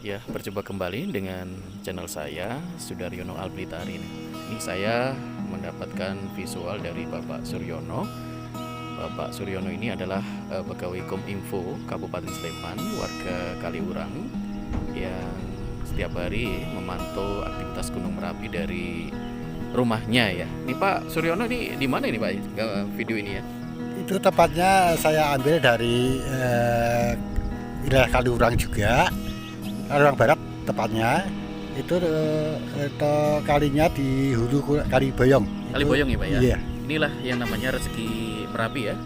Ya, berjumpa kembali dengan channel saya, Sudaryono Alblitari. Ini saya mendapatkan visual dari Bapak Suryono. Bapak Suryono ini adalah pegawai Kominfo Kabupaten Sleman, warga Kaliurang, yang setiap hari memantau aktivitas Gunung Merapi dari rumahnya ya. Ini Pak Suryono ini di mana ini Pak video ini ya? Itu tepatnya saya ambil dari wilayah Kaliurang juga, Kaliurang Barat tepatnya. Itu kalinya di hulu Kali Boyong. Kali Boyong ya Pak ya? Iya. Inilah yang namanya rezeki Merapi ya.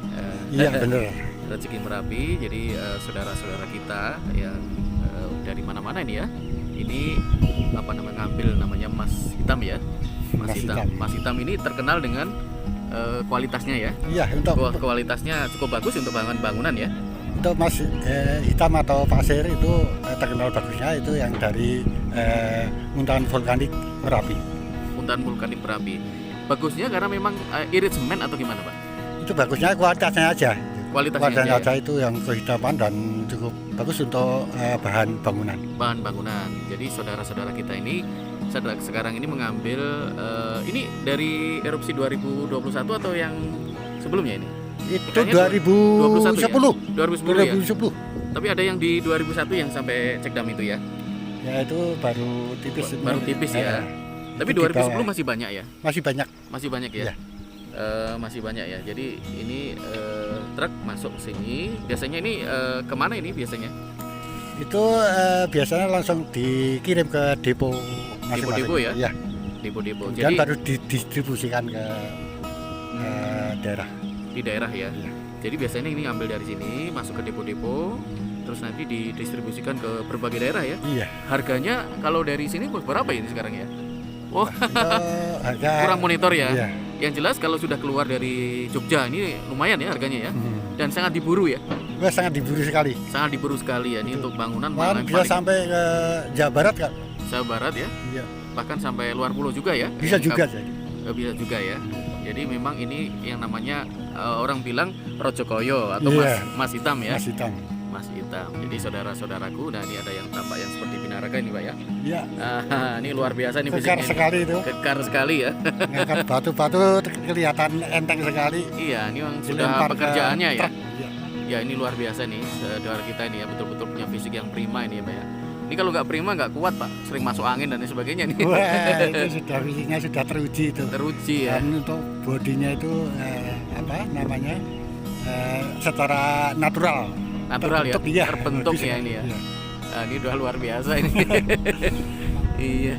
Iya benar. Rezeki Merapi. Jadi saudara-saudara kita yang dari mana-mana ini ya. Ini ngambil namanya emas hitam ya. Emas hitam. Emas hitam ini terkenal dengan kualitasnya ya. Iya, untuk kualitasnya cukup bagus untuk bangunan ya. Untuk emas hitam atau pasir itu terkenal bagusnya itu yang dari muntahan vulkanik Merapi. Muntahan vulkanik Merapi. Bagusnya karena memang irit semen atau gimana Pak? Itu bagusnya kualitasnya aja. Kualitasnya aja itu yang kehitaman dan cukup bagus untuk bahan bangunan. Bahan bangunan. Jadi saudara-saudara kita ini sekarang ini mengambil ini dari erupsi 2021 atau yang sebelumnya ini? Itu 2010. Ya? 2010 ya? 2010. Tapi ada yang di 2001 yang sampai cekdam itu ya? Ya itu baru tipis. Baru tipis ya. Tapi 2010 masih banyak ya? Masih banyak. Masih banyak ya? Masih banyak ya. Jadi ini truk masuk sini. Biasanya ini kemana ini biasanya? Itu biasanya langsung dikirim ke depo masing-masing. Depo ya? Ya. Depo-depo. Dan baru didistribusikan ke daerah. Di daerah ya. Iya. Jadi biasanya ini ngambil dari sini masuk ke depo-depo, terus nanti didistribusikan ke berbagai daerah ya. Iya. Harganya kalau dari sini berapa ini sekarang ya? Oh, harga kurang monitor ya. Iya. Yang jelas kalau sudah keluar dari Jogja ini lumayan ya harganya ya. Dan sangat diburu ya. Wah, sangat diburu sekali. Sangat diburu sekali ya. Ini untuk bangunan bisa sampai ke Jawa Barat Kak. Jawa Barat ya. Iya. Bahkan sampai luar pulau juga ya. Bisa juga jadi. Bisa juga ya. Jadi memang ini yang namanya orang bilang rojokoyo atau mas hitam ya. Mas hitam. Mas hitam. Jadi saudara-saudaraku, nah ini ada yang tampak yang seperti binaraga ini Pak ya. Iya. Ini luar biasa nih fisiknya. Kekar sekali itu. Kekar sekali ya. Ngangkat batu-batu kelihatan enteng sekali. Iya, ini yang sudah pekerjaannya ya. Iya. Ya ini luar biasa nih saudara kita ini ya, betul-betul punya fisik yang prima ini ya Pak ya. Ini kalau nggak prima nggak kuat Pak, sering masuk angin dan sebagainya nih. Wah, itu sudah fisiknya sudah teruji itu. Teruji ya. Dan untuk bodinya itu secara natural. Terbentuk, ya. Terbentuk ya ini ya. Iya. Nah, ini udah luar biasa ini. Iya.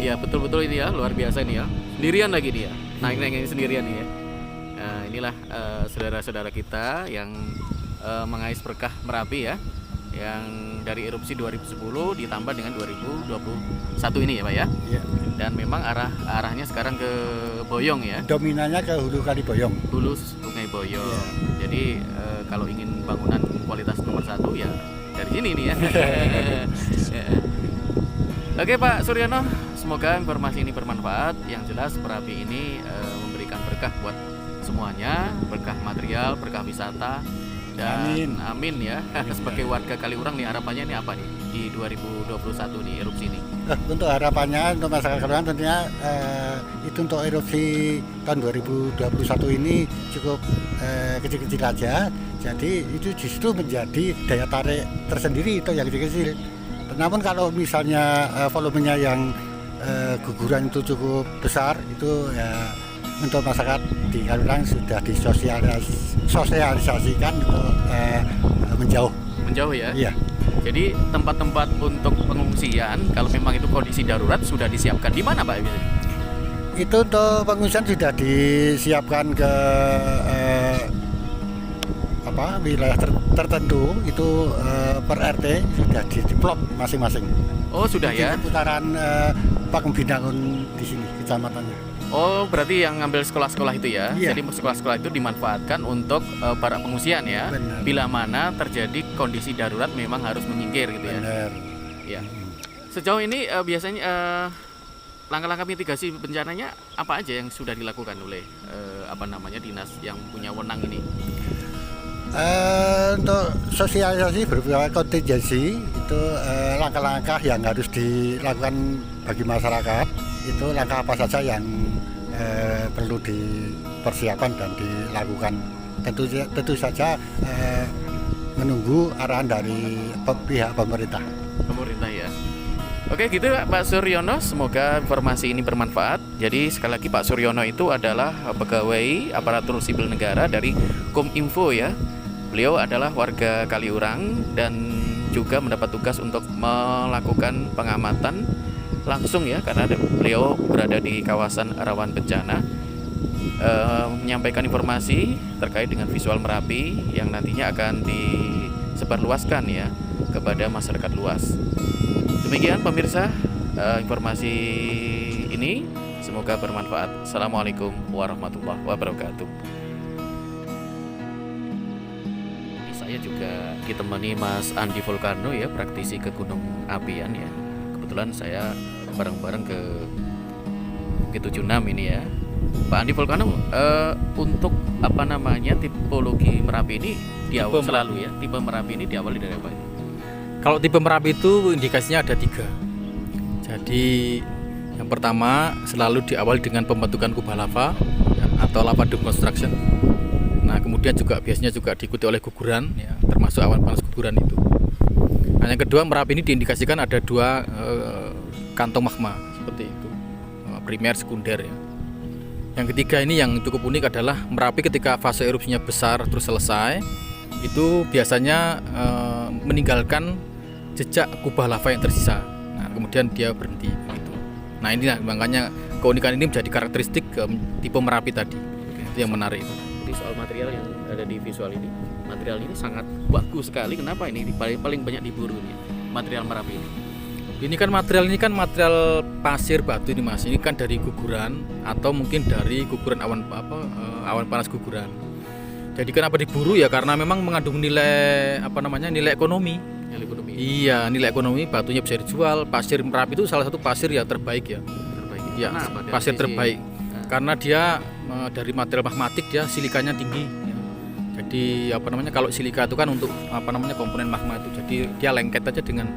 Iya betul-betul ini ya luar biasa ini ya. Sendirian lagi dia. Naik-naik ini sendirian nih ya. Nah, inilah saudara-saudara kita yang mengais berkah Merapi ya. Yang dari erupsi 2010 ditambah dengan 2021 ini ya Pak ya. Iya. Dan memang arahnya sekarang ke Boyong ya. Dominannya ke hulu Kali Boyong. Hulu Sungai Boyong. Iya. Jadi kalau ingin bangunan kualitas nomor 1 ya dari sini nih ya. Oke Pak Suryono, semoga informasi ini bermanfaat. Yang jelas Merapi ini memberikan berkah buat semuanya, berkah material, berkah wisata. Dan amin ya. Sebagai warga Kaliurang nih harapannya ini apa nih di 2021 nih erupsi ini? Untuk harapannya untuk masyarakat Kaliurang tentunya itu untuk erupsi tahun 2021 ini cukup kecil-kecil aja. Jadi itu justru menjadi daya tarik tersendiri itu yang kecil-kecil. Namun kalau misalnya volumenya yang guguran itu cukup besar itu ya untuk masyarakat di Kaliurang sudah disosialisasikan untuk menjauh ya. Iya. Jadi tempat-tempat untuk pengungsian kalau memang itu kondisi darurat sudah disiapkan di mana Pak? Itu untuk pengungsian sudah disiapkan ke wilayah tertentu itu per RT sudah diplot masing-masing. Oh sudah ya. Seputaran Pangembinangun di sini kecamatannya. Oh berarti yang ngambil sekolah-sekolah itu ya. Iya. Jadi sekolah-sekolah itu dimanfaatkan untuk para pengungsian ya. Benar. Bila mana terjadi kondisi darurat memang harus menyingkir gitu ya. Benar. Ya. Sejauh ini biasanya langkah-langkah mitigasi bencananya apa aja yang sudah dilakukan oleh dinas yang punya wewenang ini? Untuk sosialisasi berupa kontingensi itu langkah-langkah yang harus dilakukan bagi masyarakat, itu langkah apa saja yang perlu dipersiapkan dan dilakukan. Tentu saja menunggu arahan dari pihak pemerintah. Pemerintah ya. Oke gitu Pak Suryono, semoga informasi ini bermanfaat. Jadi sekali lagi Pak Suryono itu adalah pegawai aparatur sipil negara dari Kominfo ya. Beliau adalah warga Kaliurang dan juga mendapat tugas untuk melakukan pengamatan langsung ya, karena beliau berada di kawasan rawan bencana, menyampaikan informasi terkait dengan visual Merapi yang nantinya akan disebarluaskan ya kepada masyarakat luas. Demikian pemirsa, informasi ini semoga bermanfaat. Assalamualaikum warahmatullahi wabarakatuh. Saya juga ditemani Mas Andi Volcano ya, praktisi ke Gunung Apian ya. Kebetulan saya bareng-bareng ke Bukit 76 ini ya. Pak Andi Volcano, untuk apa namanya tipologi Merapi ini di awal selalu ya, tipe Merapi ini diawali dari apa ini? Kalau tipe Merapi itu indikasinya ada 3. Jadi yang pertama selalu diawali dengan pembentukan kubah lava ya, atau lava dome construction. Nah kemudian juga biasanya juga diikuti oleh guguran ya, termasuk awan panas guguran itu. Nah yang kedua, Merapi ini diindikasikan ada 2 kantong magma seperti itu, primer sekunder ya. Yang ketiga ini yang cukup unik adalah Merapi ketika fase erupsinya besar terus selesai, itu biasanya meninggalkan jejak kubah lava yang tersisa. Nah, kemudian dia berhenti gitu. Nah, ini makanya keunikan ini menjadi karakteristik tipe Merapi tadi. Itu yang menarik itu. Jadi soal material yang ada di visual ini, material ini sangat bagus sekali. Kenapa ini paling banyak diburu ini material Merapi ini? Ini kan material pasir batu ini Mas. Ini kan dari guguran atau mungkin dari guguran awan panas guguran. Jadi kenapa diburu ya, karena memang mengandung nilai nilai ekonomi. Nilai ekonomi. Iya, nilai ekonomi, batunya bisa dijual. Pasir Merapi itu salah satu pasir yang terbaik ya. Terbaik. Ya, pasir terbaik. Karena dia dari material magmatik, dia silikanya tinggi. Ya. Jadi kalau silika itu kan untuk komponen magma itu. Jadi dia lengket aja dengan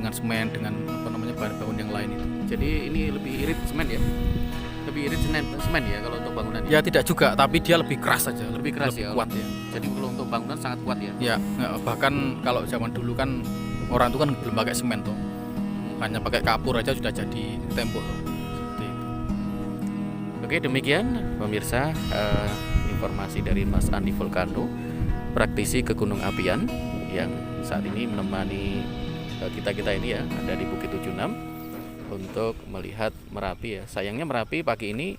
semen, dengan bahan bangun yang lain itu. Jadi ini lebih irit semen ya? Lebih irit semen ya kalau untuk bangunan? Ya tidak juga, tapi dia lebih keras saja. Lebih keras lebih ya? Kuat ya. Jadi kalau untuk bangunan sangat kuat ya? Ya, bahkan kalau zaman dulu kan orang itu kan belum pakai semen tuh. Hanya pakai kapur aja sudah jadi tembok. Seperti itu. Oke, demikian pemirsa informasi dari Mas Andi Volcano, praktisi ke Gunung Apian yang saat ini menemani kita ini ya, ada di Bukit 76 untuk melihat Merapi ya. Sayangnya Merapi pagi ini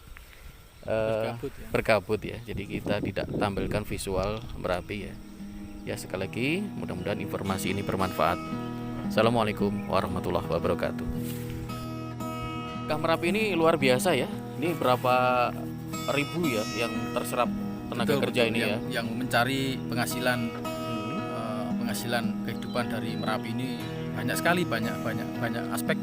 berkabut ya. Jadi kita tidak tampilkan visual Merapi ya. Ya sekali lagi mudah-mudahan informasi ini bermanfaat. Assalamualaikum warahmatullahi wabarakatuh. Merapi ini luar biasa ya. Ini berapa ribu ya yang terserap tenaga kerja ini ya. Yang mencari penghasilan kehidupan dari Merapi ini banyak sekali, banyak aspek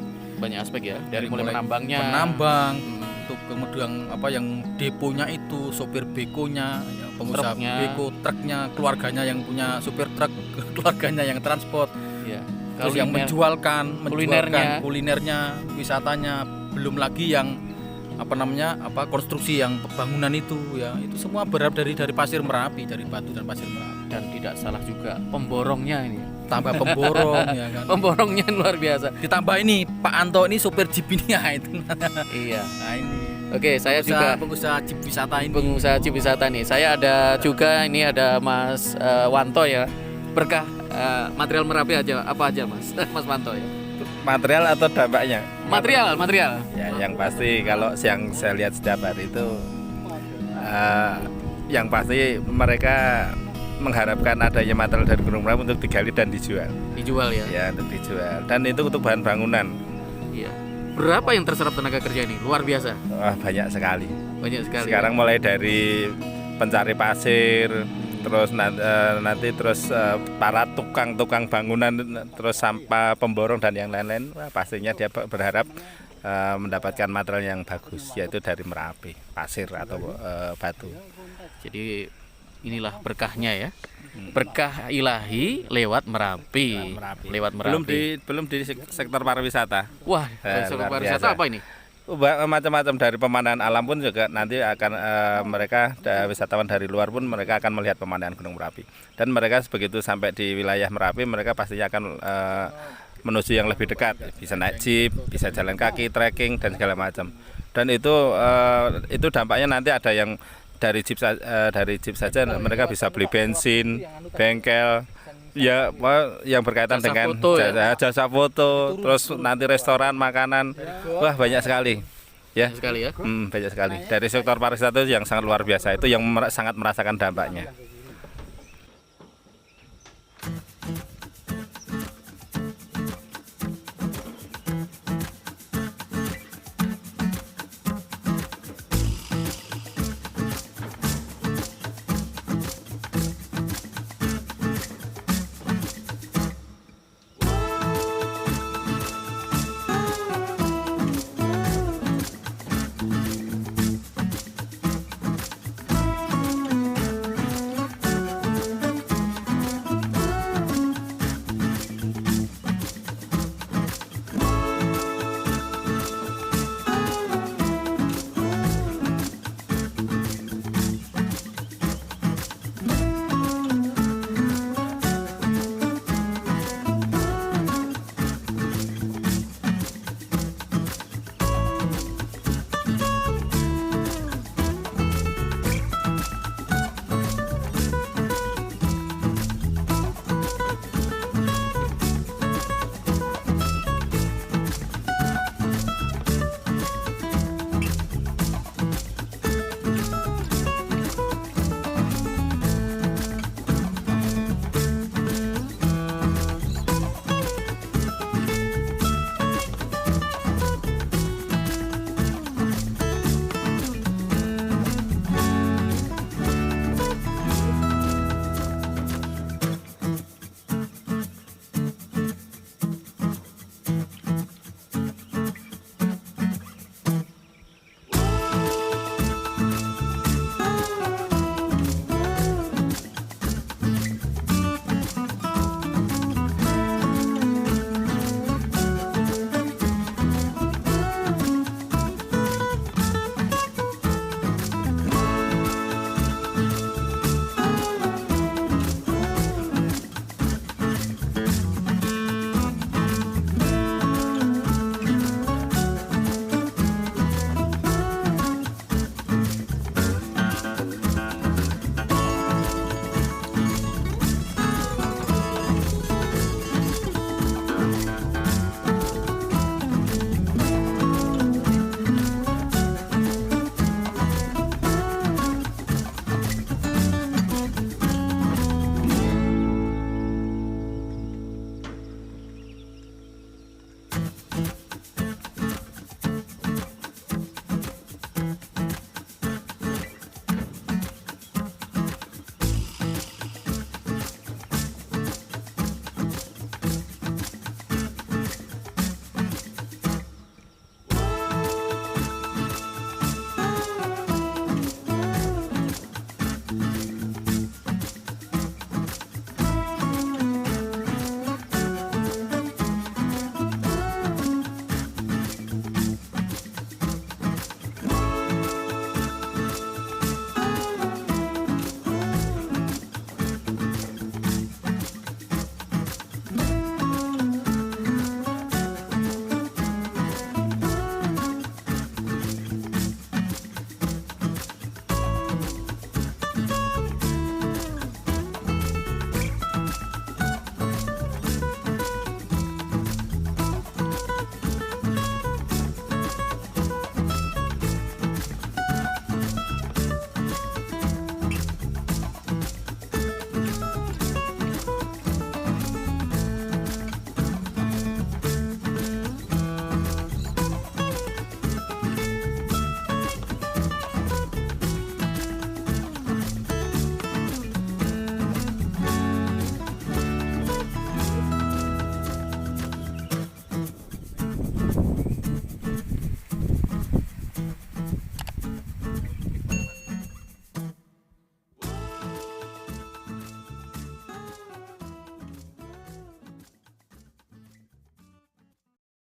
ya, dari mulai menambang, untuk kemudian yang deponya itu, sopir bekonya ya, pengusaha beko, truknya, keluarganya yang punya supir truk, keluarganya yang transport ya. Terus yang menjualkan kulinernya, wisatanya, belum lagi yang konstruksi yang bangunan itu ya, itu semua berharap dari pasir Merapi, dari batu dan pasir Merapi. Dan tidak salah juga pemborongnya ini, tambah pemborong ya kan. Pemborongnya luar biasa. Ditambah ini Pak Anto ini sopir jeep ini ya itu. Iya. Nah ini. Oke, saya juga pengusaha jeep wisata ini. Pengusaha jeep wisata nih. Saya ada juga ini ada Mas Wanto ya. Berkah material Merapi aja apa aja Mas? Mas Wanto ya. Material atau dampaknya? Material. Ya, yang pasti kalau yang saya lihat setiap hari itu yang pasti mereka mengharapkan adanya material dari Gunung Merapi untuk digali dan dijual. Dijual ya? Ya, untuk dijual. Dan itu untuk bahan bangunan. Iya. Berapa yang terserap tenaga kerja ini? Luar biasa. Wah, banyak sekali. Banyak sekali. Sekarang ya? Mulai dari pencari pasir, terus nanti para tukang bangunan, terus sampah, pemborong dan yang lain-lain. Wah, pastinya dia berharap mendapatkan material yang bagus, yaitu dari Merapi, pasir atau batu. Jadi inilah berkahnya ya. Berkah ilahi lewat Merapi. Lewat Merapi. Belum di sektor pariwisata. Wah, sektor luar pariwisata biasa. apa ini? Macam-macam dari pemandangan alam pun juga nanti akan mereka wisatawan dari luar pun mereka akan melihat pemandangan Gunung Merapi. Dan mereka begitu sampai di wilayah Merapi mereka pastinya akan menuju yang lebih dekat, bisa naik jeep, bisa jalan kaki, trekking dan segala macam. Dan itu dampaknya nanti ada yang dari jeep saja mereka bisa beli bensin, bengkel, ya yang berkaitan Jasa dengan foto, ya? jasa foto, terus nanti restoran, makanan, wah banyak sekali. Ya, Sekali ya. banyak sekali. Dari sektor pariwisata itu yang sangat luar biasa, itu yang sangat merasakan dampaknya.